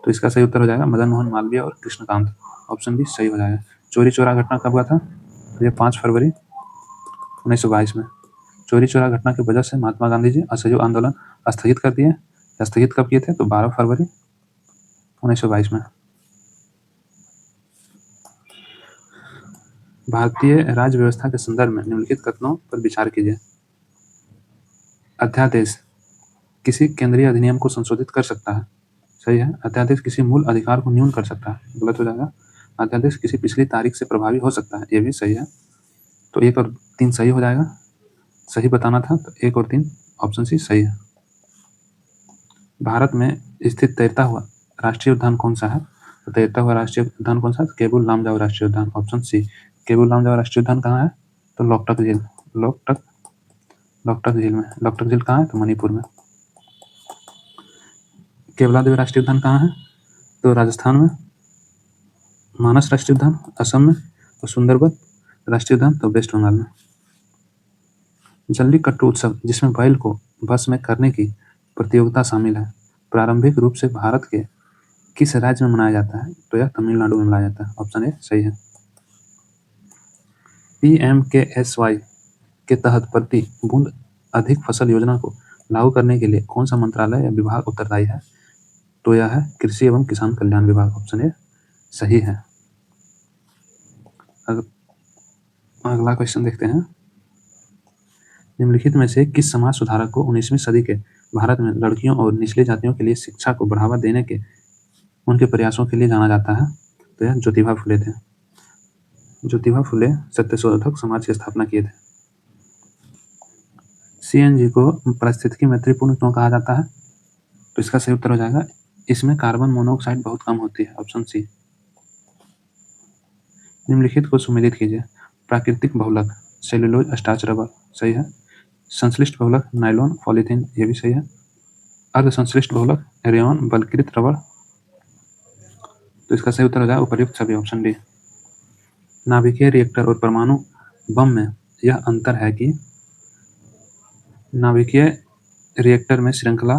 तो इसका सही उत्तर हो जाएगा मदन मोहन मालवीय और कृष्णकांत, ऑप्शन बी सही हो जाएगा। चोरी चोरा घटना कब हुआ था? तो ये 5 फरवरी 1922 में। चोरी चोरा घटना की वजह से महात्मा गांधी जी असहयोग आंदोलन स्थगित कर दिए। स्थगित कब किए थे? तो 12 फरवरी 1922 में। भारतीय राज्य व्यवस्था के संदर्भ में निम्नलिखित कथनों पर विचार कीजिए। अध्यादेश किसी केंद्रीय अधिनियम को संशोधित कर सकता है, सही है। अध्यादेश किसी मूल अधिकार को न्यून कर सकता है, गलत हो जाएगा। अध्यादेश किसी पिछली तारीख से प्रभावी हो सकता है, ये भी सही है। तो 1 और 3 सही हो जाएगा। सही बताना था तो 1 और 3 ऑप्शन सी सही है। भारत में स्थित तैरता हुआ राष्ट्रीय उद्यान कौन सा है? तो तैरता हुआ राष्ट्रीय उद्यान कौन सा है? केबुल लामजाओ राष्ट्रीय उद्यान, ऑप्शन सी। केबुल लामजाओ राष्ट्रीय उद्यान कहाँ है? तो लोकटक झील में। लोकटक झील कहाँ है? तो मणिपुर में। केवलादेव राष्ट्रीय उद्यान कहाँ है? तो राजस्थान में। मानस राष्ट्रीय उद्यान असम में। और सुंदरबन राष्ट्रीय उद्यान तो वेस्ट बंगाल में। जल्लीकट्टू उत्सव जिसमें बैल को बस में करने की प्रतियोगिता शामिल है, प्रारंभिक रूप से भारत के किस राज्य में मनाया जाता है? तो यह तमिलनाडु में मनाया जाता है, ऑप्शन ए सही है। PMKSY के तहत प्रति बूंद अधिक फसल योजना को लागू करने के लिए कौन सा मंत्रालय या विभाग उत्तरदायी है? तो यह है कृषि एवं किसान कल्याण विभाग, ऑप्शन ए सही है। अगला क्वेश्चन देखते हैं। निम्नलिखित में से किस समाज सुधारक को 19वीं सदी के भारत में लड़कियों और निचली जातियों के लिए शिक्षा को बढ़ावा देने के उनके प्रयासों के लिए जाना जाता है? तो यह ज्योतिबा फुले थे। ज्योतिबा फुले सत्यशोधक समाज की स्थापना किए थे। CNG को पारिस्थितिकी मैत्रीपूर्ण क्यों कहा जाता है? तो इसका सही उत्तर हो जाएगा इसमें कार्बन मोनोऑक्साइड बहुत कम होती है, ऑप्शन सी। निम्नलिखित को सुमेलित कीजिए। प्राकृतिक बहुलक सेलुलोज स्टार्च रबर सही है। संश्लिष्ट बहुलक नायलॉन पॉलीथीन ये भी सही है। अर्ध संश्लिष्ट बहुलक रेयॉन बलकृत रबर। तो इसका सही उत्तर हो जाएगा उपर्युक्त सभी ऑप्शन डी। नाभिकीय रिएक्टर और परमाणु बम में यह अंतर है कि नाभिकीय रिएक्टर में श्रृंखला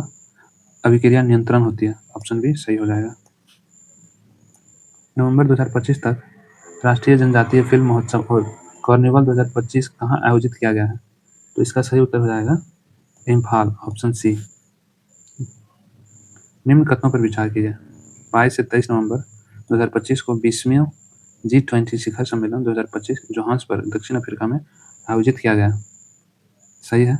अभिक्रिया नियंत्रण होती है। ऑप्शन बी सही हो जाएगा। नवंबर 2025 तक राष्ट्रीय जनजातीय फिल्म महोत्सव और कार्निवल 2025 कहाँ आयोजित किया गया है? तो इसका सही उत्तर हो जाएगा इम्फाल। Option C. निम्न कथनों पर विचार कीजिए। 22 से 23 नवंबर 2025 को 20वीं G20 शिखर सम्मेलन 2025 जोहान्सबर्ग दक्षिण अफ्रीका में आयोजित किया गया। सही है।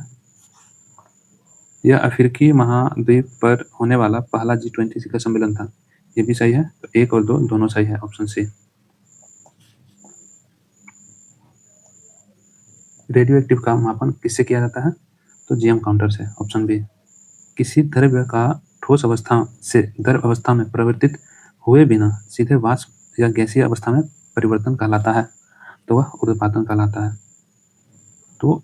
यह अफ्रीकी महाद्वीप पर होने वाला पहला G20 शिखर सम्मेलन था। ये भी सही है। तो 1 और 2 दोनों सही है। ऑप्शन सी। रेडियो एक्टिव का मापन किससे किया जाता है? तो जीएम काउंटर से। Option B. किसी द्रव्य का ठोस अवस्था से द्रव अवस्था में परिवर्तित हुए बिना सीधे वाष्प या गैसीय अवस्था में परिवर्तन कहलाता है, तो वह ऊर्ध्वपातन कहलाता है। तो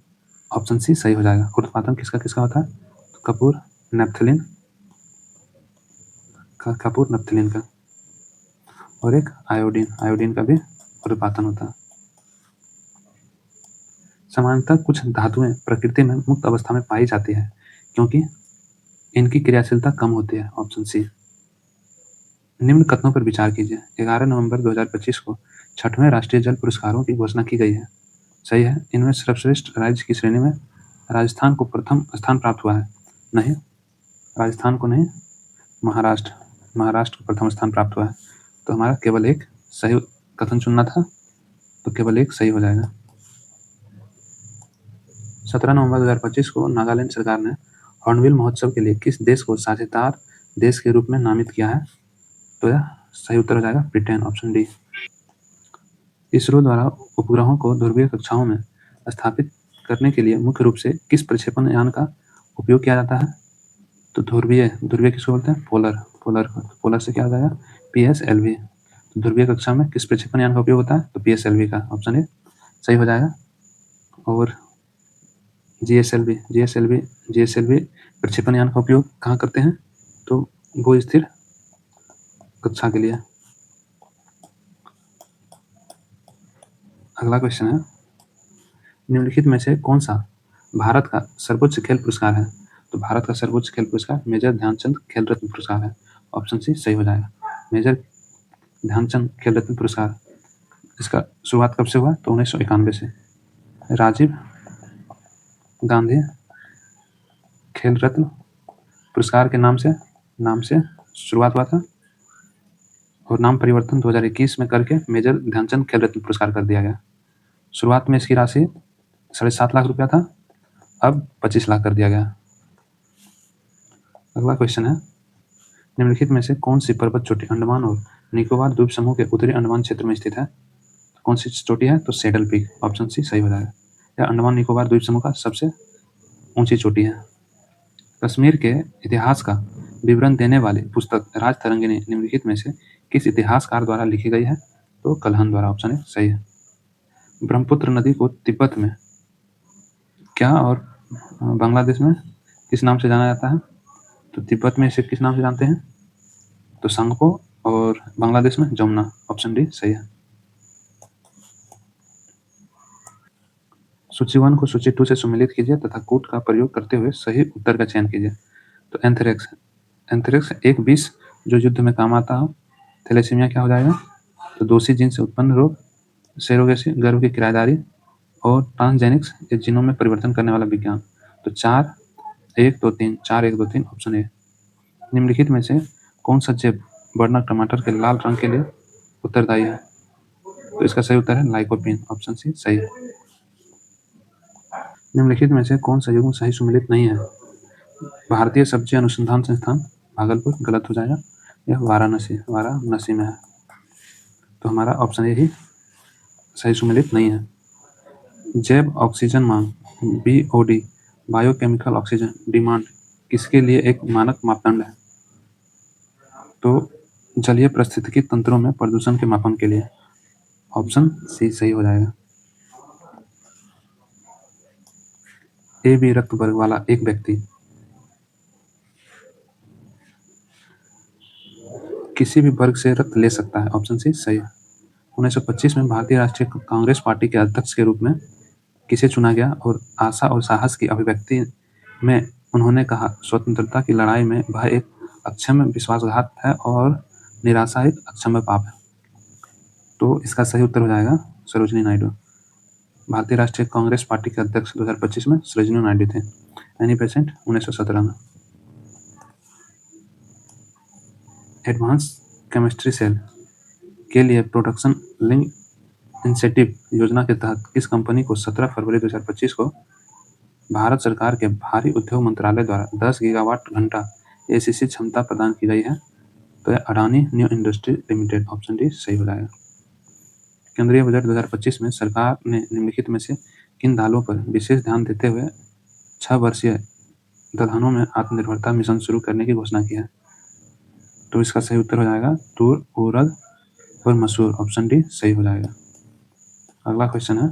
ऑप्शन सी सही हो जाएगा। ऊर्ध्वपातन किसका किसका होता है? तो कपूर नैप्थलीन का और एक आयोडीन का भी ऊर्ध्वपातन होता है। सामान्यतः कुछ धातुएं प्रकृति में मुक्त अवस्था में पाई जाती है क्योंकि इनकी क्रियाशीलता कम होती है। Option C. निम्न कथनों पर विचार कीजिए। 11 नवंबर 2025 को 6वें राष्ट्रीय जल पुरस्कारों की घोषणा की गई है। सही है। इनमें सर्वश्रेष्ठ राज्य की श्रेणी में राजस्थान को प्रथम स्थान प्राप्त हुआ है। नहीं, राजस्थान को नहीं, महाराष्ट्र को प्रथम स्थान प्राप्त हुआ है। तो हमारा केवल एक सही कथन चुनना था, तो केवल एक सही हो जाएगा। 17 नवंबर 2025 को नागालैंड सरकार ने हॉर्नबिल महोत्सव के लिए किस देश को साझेदार देश के रूप में नामित किया है? तो यह सही उत्तर हो जाएगा ब्रिटेन। Option D. इसरो द्वारा उपग्रहों को ध्रुवीय कक्षाओं में स्थापित करने के लिए मुख्य रूप से किस प्रक्षेपण यान का उपयोग किया जाता है? तो ध्रुवीय किसको बोलते हैं? पोलर से क्या हो जाएगा? PSLV। तो ध्रुवीय कक्षा में किस प्रक्षेपण यान का उपयोग होता है? तो PSLV का। ऑप्शन ए सही हो जाएगा। और GSLV प्रक्षेपण यान का उपयोग कहाँ करते हैं? तो भू स्थिर कक्षा के लिए। अगला क्वेश्चन है, निम्नलिखित में से कौन सा भारत का सर्वोच्च खेल पुरस्कार है? तो भारत का सर्वोच्च खेल पुरस्कार मेजर ध्यानचंद खेल रत्न पुरस्कार है। ऑप्शन सी सही हो जाएगा। मेजर ध्यानचंद खेल रत्न पुरस्कार, इसका शुरुआत कब से हुआ? तो 1991 से राजीव गांधी खेल रत्न पुरस्कार के नाम से शुरुआत हुआ था और नाम परिवर्तन 2021 में करके मेजर ध्यानचंद खेल रत्न पुरस्कार कर दिया गया। शुरुआत में इसकी राशि 7.5 लाख रुपया था, अब 25 लाख कर दिया गया। अगला क्वेश्चन है, निम्नलिखित में से कौन सी पर्वत चोटी अंडमान और निकोबार द्वीप समूह के उत्तरी अंडमान क्षेत्र में स्थित है? कौन सी चोटी है? तो सेडल पीक। ऑप्शन सी सही हो जाएगा। यह अंडमान निकोबार द्वीप समूह का सबसे ऊंची चोटी है। कश्मीर के इतिहास का विवरण देने वाली पुस्तक राज तरंगिणी निम्नलिखित में से किस इतिहासकार द्वारा लिखी गई है? तो कल्हन द्वारा। ऑप्शन ए सही है। ब्रह्मपुत्र नदी को तिब्बत में क्या और बांग्लादेश में किस नाम से जाना जाता है? तो तिब्बत में इसे किस नाम से जानते हैं? तो सांगपो और बांग्लादेश में जमुना। ऑप्शन डी सही है। सूची 1 को सूची 2 से सम्मिलित कीजिए तथा कूट का प्रयोग करते हुए सही उत्तर का चयन कीजिए। तो एंथ्रेक्स एक विष जो युद्ध में काम आता हो। थैलेसीमिया क्या हो जाएगा? तो दोषी जीन से उत्पन्न रोग। सेरोगेसी गर्भ की किराएदारी और ट्रांसजेनिक्स ये जीनों में परिवर्तन करने वाला विज्ञान। तो 4 1 2 3 ऑप्शन ए। निम्नलिखित में से कौन सा जैव बर्नर टमाटर के लाल रंग के लिए उत्तरदायी है? तो इसका सही उत्तर है लाइकोपीन। ऑप्शन सी सही है। निम्नलिखित में से कौन सा युग्म सही सुमेलित नहीं है? भारतीय सब्जी अनुसंधान संस्थान भागलपुर गलत हो जाएगा। यह वाराणसी में है। तो हमारा ऑप्शन ए ही सही सुमेलित नहीं है। जैव ऑक्सीजन मांग BOD बायोकेमिकल ऑक्सीजन डिमांड किसके लिए एक मानक मापदंड है? तो जलीय पारिस्थितिकी तंत्रों में प्रदूषण के मापन के लिए। ऑप्शन सी सही हो जाएगा। ए बी रक्त वर्ग वाला एक व्यक्ति किसी भी वर्ग से रक्त ले सकता है। ऑप्शन सी सही है। 1925 में भारतीय राष्ट्रीय कांग्रेस पार्टी के अध्यक्ष के रूप में किसे चुना गया और आशा और साहस की अभिव्यक्ति में उन्होंने कहा, स्वतंत्रता की लड़ाई में भय एक अक्षम्य विश्वासघात है और निराशा एक अक्षम्य पाप है। तो इसका सही उत्तर हो जाएगा सरोजिनी नायडू। भारतीय राष्ट्रीय कांग्रेस पार्टी के अध्यक्ष 2025 में सरोजिनी नायडू थे। एनी बेसेंट 1917 में। एडवांस केमिस्ट्री सेल के लिए प्रोडक्शन लिंक इंसेंटिव योजना के तहत किस कंपनी को 17 फरवरी 2025 को भारत सरकार के भारी उद्योग मंत्रालय द्वारा 10 गीगावाट घंटा एसीसी क्षमता प्रदान की गई है? तो यह Adani new industry limited. Option D सही हो जाएगा। केंद्रीय बजट 2025 में सरकार ने निम्नलिखित में से किन दालों पर विशेष ध्यान देते हुए 6 वर्षीय दलहनों में आत्मनिर्भरता मिशन शुरू करने की घोषणा की है? तो इसका सही उत्तर हो जाएगा तूर, उड़द और मसूर। ऑप्शन डी सही हो जाएगा। अगला क्वेश्चन है,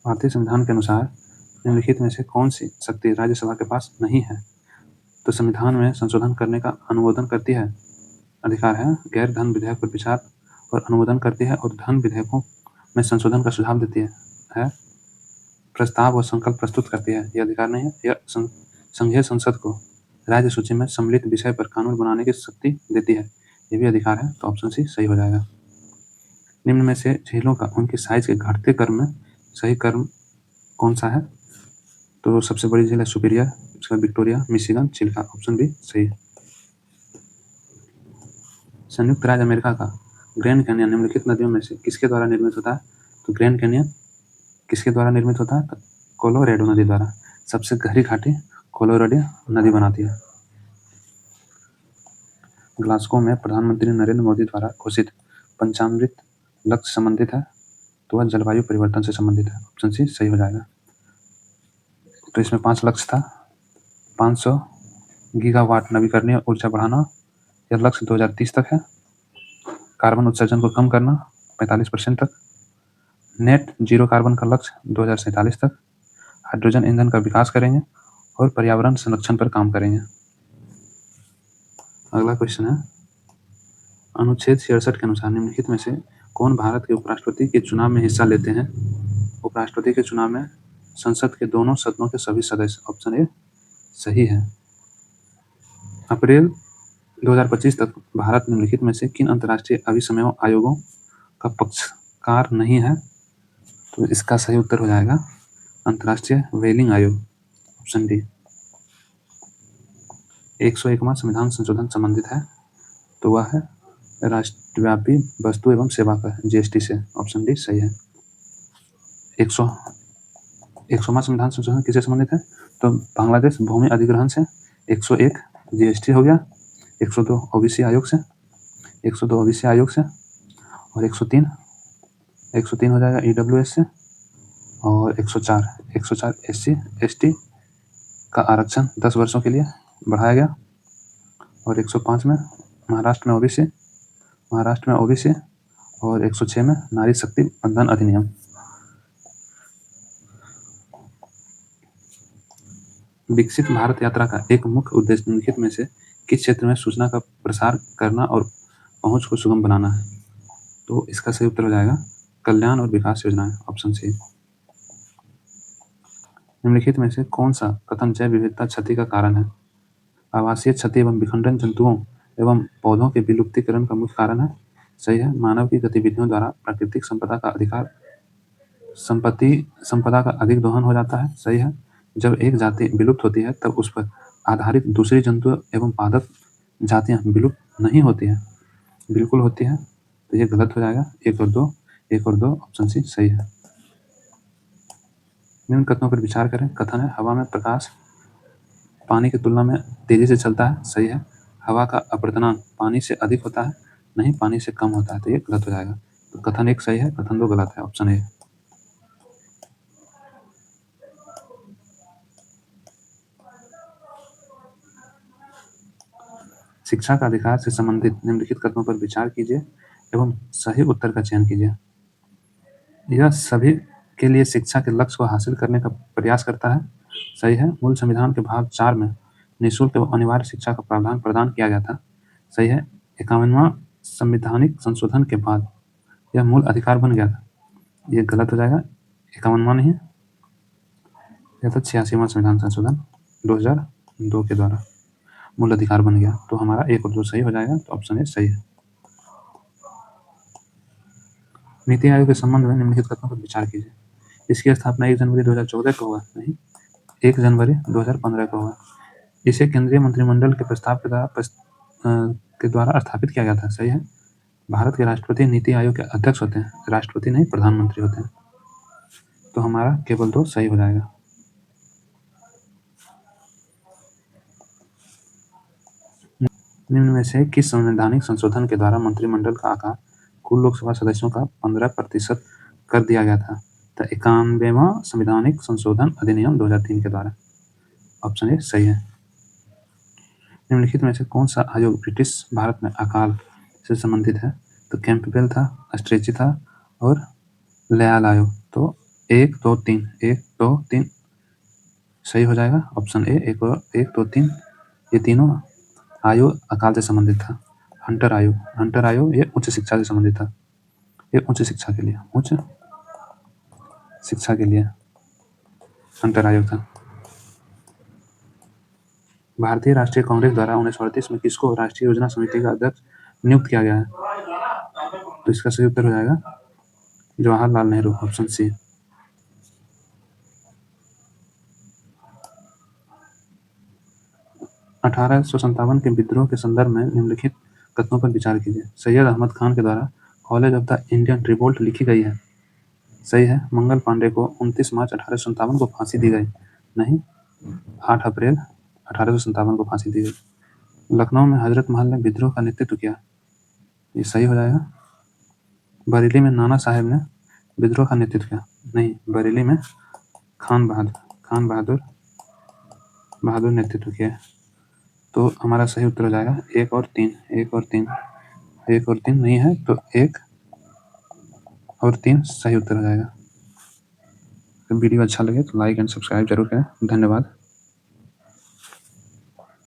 भारतीय संविधान के अनुसार निम्नलिखित में से कौन सी शक्ति राज्यसभा के पास नहीं है? तो संविधान में संशोधन करने का अनुमोदन करती है, अधिकार है, गैर धन विधेयक पर विचार और अनुमोदन करती है और धन विधेयकों में संशोधन का सुझाव देती है, प्रस्ताव और संकल्प प्रस्तुत करती है, यह अधिकार नहीं है, यह संघीय संसद को राज्य सूची में सम्मिलित विषय पर कानून बनाने की शक्ति देती है, यह भी अधिकार है। तो ऑप्शन सी सही हो जाएगा। निम्न में से झीलों का उनकी साइज के घटते क्रम में सही क्रम कौन सा है? तो सबसे बड़ी झील है सुपीरियर, उसका Victoria, Michigan, Chilka. Option B सही है। संयुक्त राज्य अमेरिका का ग्रैंड कैनियन निम्नलिखित नदियों में से किसके द्वारा निर्मित होता है? तो ग्रैंड कैनियन किसके द्वारा निर्मित होता है? तो कोलोराडो नदी द्वारा। सबसे गहरी घाटी कोलोराडो नदी बनाती है। ग्लासगो में प्रधानमंत्री नरेंद्र मोदी द्वारा घोषित पंचामृत लक्ष्य संबंधित है, तो वह जलवायु परिवर्तन से संबंधित है। ऑप्शन सी सही हो जाएगा। तो इसमें 5 लक्ष्य था। 500 गीगावाट नवीकरणीय ऊर्जा बढ़ाना, यह लक्ष्य 2030 तक है। कार्बन उत्सर्जन को कम करना 45% तक। नेट जीरो कार्बन का लक्ष्य 2047 तक। हाइड्रोजन ईंधन का विकास करेंगे और पर्यावरण संरक्षण पर काम करेंगे। अगला क्वेश्चन है, अनुच्छेद 66 के अनुसार निम्नलिखित में से कौन भारत के उपराष्ट्रपति के चुनाव में हिस्सा लेते हैं? उपराष्ट्रपति के चुनाव में संसद के दोनों सदनों के सभी सदस्य। ऑप्शन ए सही है। अप्रैल 2025 तक भारत निम्नलिखित में से किन अंतर्राष्ट्रीय अभिसमय आयोगों का पक्षकार नहीं है? तो इसका सही उत्तर हो जाएगा अंतर्राष्ट्रीय व्हेलिंग आयोग। Option D. 101वां संविधान संशोधन संबंधित है, तो वह है राष्ट्रव्यापी वस्तु एवं सेवा कर जीएसटी से। ऑप्शन डी सही है। 101वां संविधान संशोधन किससे संबंधित है? तो बांग्लादेश भूमि अधिग्रहण से। 101 जीएसटी हो गया, 102 ओबीसी आयोग से, 102 ओबीसी आयोग से और 103 हो जाएगा ईडब्ल्यूएस से और 104 एससी एसटी का आरक्षण 10 वर्षों के लिए बढ़ाया गया और 105 में महाराष्ट्र में ओबीसी और 106 में नारी शक्ति बंधन अधिनियम। विकसित भारत यात्रा का एक मुख्य उद्देश्य निम्नलिखित में से किस क्षेत्र में सूचना का प्रसार करना और पहुंच को सुगम बनाना है? तो इसका सही उत्तर हो जाएगा कल्याण और विकास योजनाएं। Option C. निम्नलिखित में से कौन सा कथन जैव विविधता क्षति का कारण है? आवासीय क्षति एवं विखंडन जंतुओं एवं पौधों के विलुप्तीकरण का मुख्य कारण है। सही है। मानव की गतिविधियों द्वारा प्राकृतिक संपदा का अधिक दोहन हो जाता है। सही है। जब एक जाति विलुप्त होती है तब उस पर आधारित दूसरी जंतु एवं पादप जातियां विलुप्त नहीं होती है, बिल्कुल होती है। तो ये गलत हो जाएगा। 1 और 2 ऑप्शन सी सही है। निम्न कथनों पर विचार करें। कथन है, हवा में प्रकाश पानी की तुलना में तेजी से चलता है। सही है। हवा का अपवर्तनांक पानी से अधिक होता है, नहीं पानी से कम होता है। तो ये गलत हो जाएगा। तो कथन 1 सही है, कथन 2 गलत है। Option A. शिक्षा का अधिकार से संबंधित निम्नलिखित कथनों पर विचार कीजिए एवं सही उत्तर का चयन कीजिए। यह सभी के लिए शिक्षा के लक्ष्य को हासिल करने का प्रयास करता है। सही है। मूल संविधान के भाग 4 में निःशुल्क एवं अनिवार्य शिक्षा का प्रावधान प्रदान किया गया था। सही है। 51वां संवैधानिक संशोधन के बाद यह मूल अधिकार बन गया था। ये गलत हो जाएगा, 51वां नहीं है, यह था 86वां संविधान संशोधन 2002 के द्वारा मूल अधिकार बन गया। तो हमारा 1 और 2 सही हो जाएगा, तो ऑप्शन ए सही है। नीति आयोग के संबंध में निम्नलिखित कथनों पर विचार कीजिए। इसकी स्थापना 1 जनवरी 2014 को हुआ, नहीं, 1 जनवरी 2015 को हुआ। इसे केंद्रीय मंत्रिमंडल के प्रस्ताव के द्वारा स्थापित किया गया था। सही है। भारत के राष्ट्रपति नीति आयोग के अध्यक्ष होते हैं, राष्ट्रपति नहीं प्रधानमंत्री होते हैं। तो हमारा केवल 2 सही हो जाएगा। निम्न में से किस संवैधानिक संशोधन के द्वारा मंत्रिमंडल का आकार कुल लोकसभा सदस्यों का 15% कर दिया गया था? तो 91वां संवैधानिक संशोधन अधिनियम 2003 के द्वारा। ऑप्शन ए सही है। निम्नलिखित में से कौन सा आयोग ब्रिटिश भारत में अकाल से संबंधित है? तो कैंपबेल था, स्ट्रेची था और लयाल आयोग। तो 1, 2, 3, 1, 2, 3 सही हो जाएगा। ऑप्शन ए 1, 2, 3 ये तीनों आयोग अकाल से संबंधित था। हंटर आयोग ये उच्च शिक्षा से संबंधित था। ये उच्च शिक्षा के लिए हंटर आयोग था। भारतीय राष्ट्रीय कांग्रेस द्वारा 1938 में किसको राष्ट्रीय योजना समिति का अध्यक्ष नियुक्त किया गया है? तो इसका सही उत्तर हो जाएगा जवाहरलाल नेहरू। Option C. 1857 के विद्रोह के संदर्भ में निम्नलिखित कथनों पर विचार कीजिए। सैयद अहमद खान के द्वारा college of the Indian revolt लिखी गई है। सही है। मंगल पांडे को 29 मार्च 1857 को फांसी दी गई, नहीं, 8 अप्रैल 1857 को फांसी दी गई। लखनऊ में हजरत महल ने विद्रोह का नेतृत्व किया, ये सही हो जाएगा। बरेली में नाना साहेब ने विद्रोह का नेतृत्व किया, नहीं, बरेली में खान बहादुर नेतृत्व किया। तो हमारा सही उत्तर हो जाएगा 1 और 3, 1 और 3, 1 और 3 नहीं है, तो 1 और 3 सही उत्तर हो जाएगा। तो वीडियो अच्छा लगे तो लाइक एंड सब्सक्राइब जरूर करें। धन्यवाद।